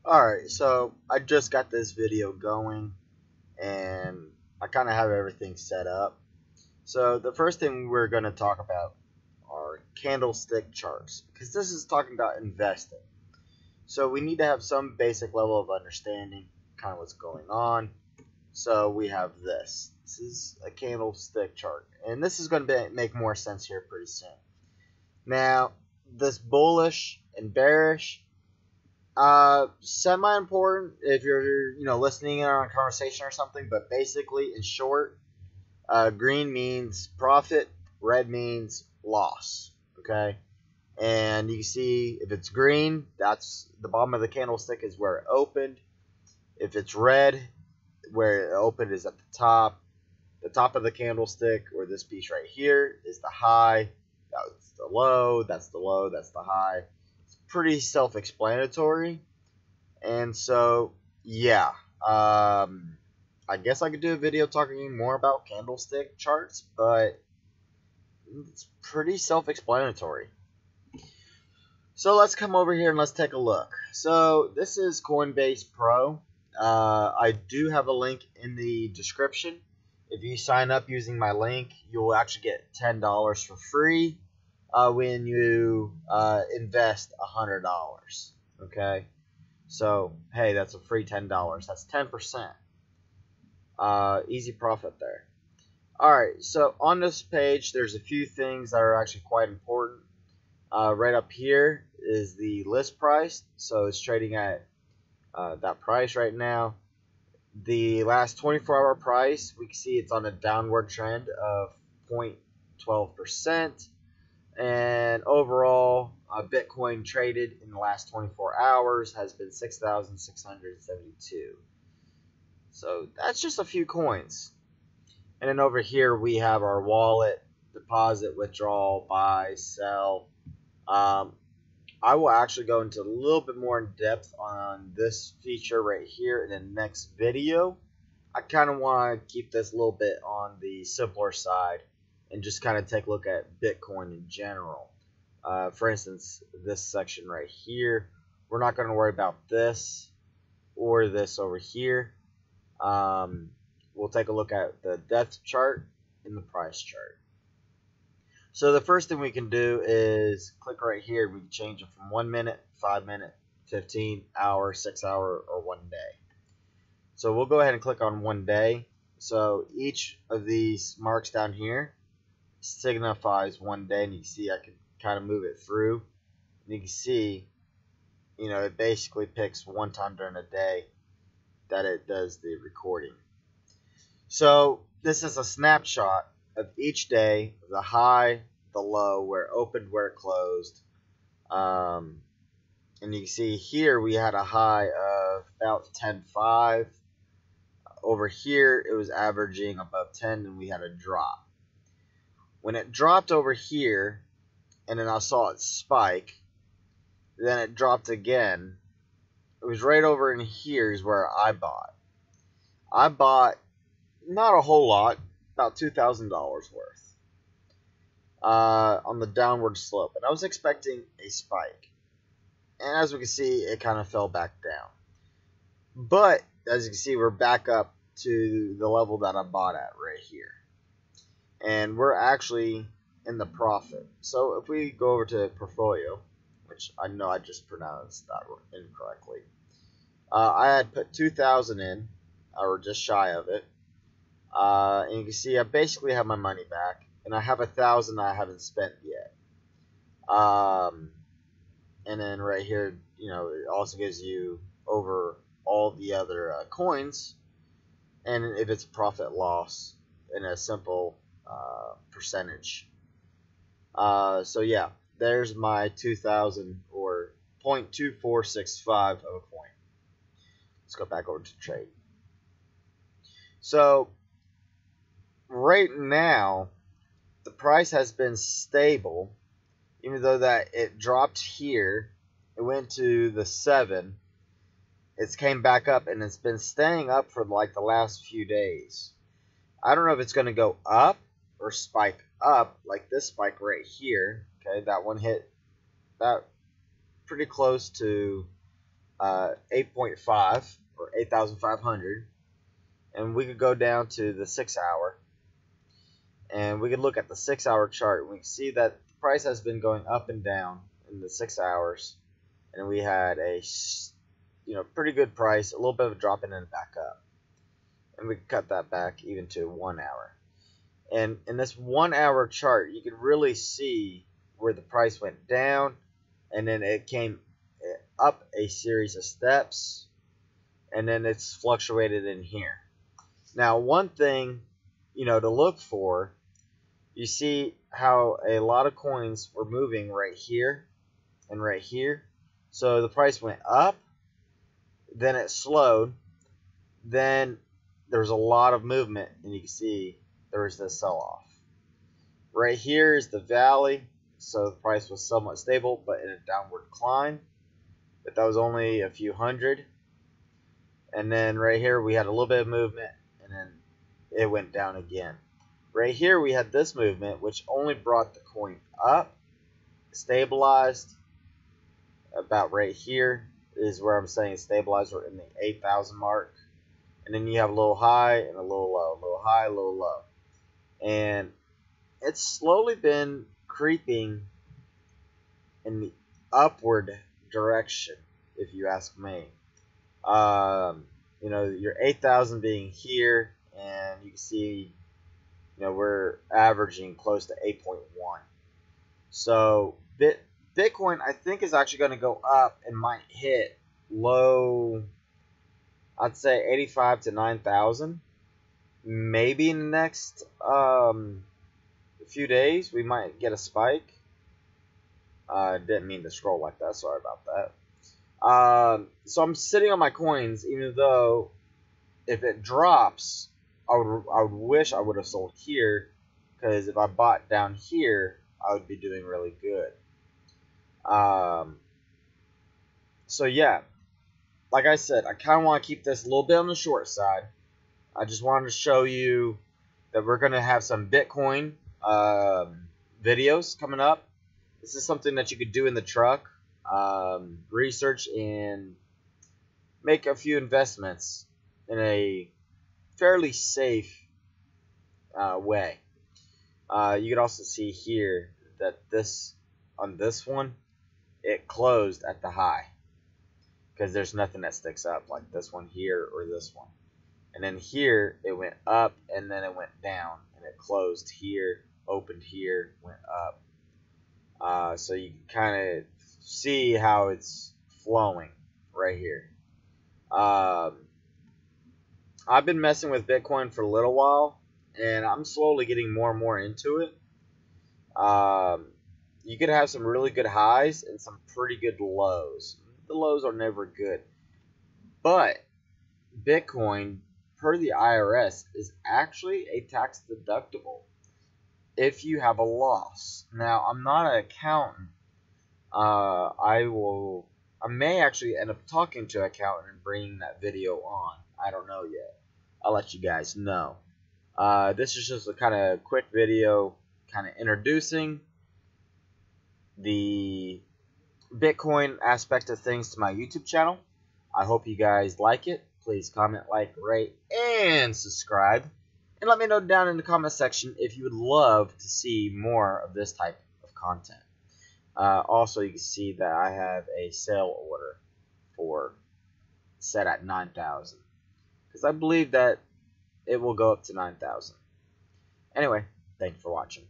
Alright, so I just got this video going and I kind of have everything set up. So the first thing we're going to talk about are candlestick charts, because this is talking about investing. So we need to have some basic level of understanding kind of what's going on. So we have this. This is a candlestick chart, and this is going to make more sense here pretty soon. Now, this bullish and bearish, semi-important if you're listening in on a conversation or something, but basically in short, green means profit, red means loss. Okay, and you can see if it's green, that's the bottom of the candlestick is where it opened. If it's red, where it opened is at the top. The top of the candlestick, or this piece right here, is the high. That's the low. That's the low. That's the high. Pretty self-explanatory. And so yeah, I guess I could do a video talking more about candlestick charts, but it's pretty self-explanatory. So let's come over here and let's take a look. So this is Coinbase Pro. I do have a link in the description. If you sign up using my link, you'll actually get $10 for free when you invest $100. Okay, so hey, that's a free $10. That's 10%. Easy profit there. Alright, so on this page, there's a few things that are actually quite important. Right up here is the list price, so it's trading at that price right now. The last 24-hour price, we can see it's on a downward trend of 0.12%. And overall, Bitcoin traded in the last 24 hours has been 6,672. So that's just a few coins. And then over here we have our wallet, deposit, withdrawal, buy, sell. I will actually go into a little bit more in depth on this feature right here in the next video. I kind of want to keep this a little bit on the simpler side and just kind of take a look at Bitcoin in general. For instance, this section right here, we're not going to worry about this or this over here. We'll take a look at the depth chart and the price chart. So the first thing we can do is click right here. We can change it from 1 minute, 5 minute, 15 hour, 6 hour, or 1 day. So we'll go ahead and click on 1 day. So each of these marks down here signifies 1 day, and you can see I can kind of move it through. And you can see, it basically picks one time during a day that it does the recording. So this is a snapshot of each day, the high, the low, where it opened, where it closed. And you can see here we had a high of about 10.5. Over here it was averaging above 10, and we had a drop. When it dropped over here, and then I saw it spike, then it dropped again. It was right over in here is where I bought. I bought not a whole lot, about $2,000 worth on the downward slope, and I was expecting a spike, and as we can see, it kind of fell back down. But as you can see, we're back up to the level that I bought at right here, and we're actually in the profit. So if we go over to portfolio, which I know I just pronounced that incorrectly, I had put 2,000 in, or just shy of it. And you can see I basically have my money back, and I have 1,000 I haven't spent yet. And then right here, it also gives you over all the other coins, and if it's profit loss in a simple percentage. So yeah, there's my 2,000, or 0.2465 of a coin. Let's go back over to trade. So right now, the price has been stable, even though that it dropped here. It went to the 7. It's came back up, and it's been staying up for like the last few days. I don't know if it's going to go up or spike up, like this spike right here. Okay, that one hit that pretty close to 8.5 or 8,500, and we could go down to the 6 hour, and we could look at the 6 hour chart, and we can see that the price has been going up and down in the 6 hours, and we had a pretty good price, a little bit of a drop in and back up, and we could cut that back even to 1 hour. And in this 1 hour chart, you can really see where the price went down, and then it came up a series of steps, and then it's fluctuated in here. Now, one thing, to look for, you see how a lot of coins were moving right here and right here. So the price went up, then it slowed, then there was a lot of movement, and you can see there was this sell-off. Right here is the valley, so the price was somewhat stable, but in a downward climb. But that was only a few hundred. And then right here we had a little bit of movement, and then it went down again. Right here we had this movement, which only brought the coin up, stabilized. About right here is where I'm saying stabilized, or in the 8,000 mark. And then you have a little high and a little low, a little high, a little low. And it's slowly been creeping in the upward direction, if you ask me. Your 8,000 being here, and you can see, we're averaging close to 8.1. So Bitcoin, I think, is actually going to go up and might hit low, I'd say 85 to 9,000. Maybe in the next few days we might get a spike. Didn't mean to scroll like that. Sorry about that. So I'm sitting on my coins, even though if it drops, I would wish I would have sold here, because if I bought down here, I would be doing really good. So yeah, like I said, I kind of want to keep this a little bit on the short side. I just wanted to show you that we're going to have some Bitcoin videos coming up. This is something that you could do in the truck, research and make a few investments in a fairly safe way. You can also see here that on this one, it closed at the high, because there's nothing that sticks up like this one here or this one. And then here it went up, and then it went down, and it closed here, opened here, went up. So you can kind of see how it's flowing right here. I've been messing with Bitcoin for a little while, and I'm slowly getting more and more into it. You could have some really good highs and some pretty good lows. The lows are never good. But Bitcoin, per the IRS, is actually a tax deductible if you have a loss. Now, I'm not an accountant. I may actually end up talking to an accountant and bringing that video on. I don't know yet. I'll let you guys know. This is just a kind of quick video, kind of introducing the Bitcoin aspect of things to my YouTube channel. I hope you guys like it. Please comment, like, rate, and subscribe. And let me know down in the comment section if you would love to see more of this type of content. Also, you can see that I have a sale order set at 9,000, because I believe that it will go up to 9,000. Anyway, thank you for watching.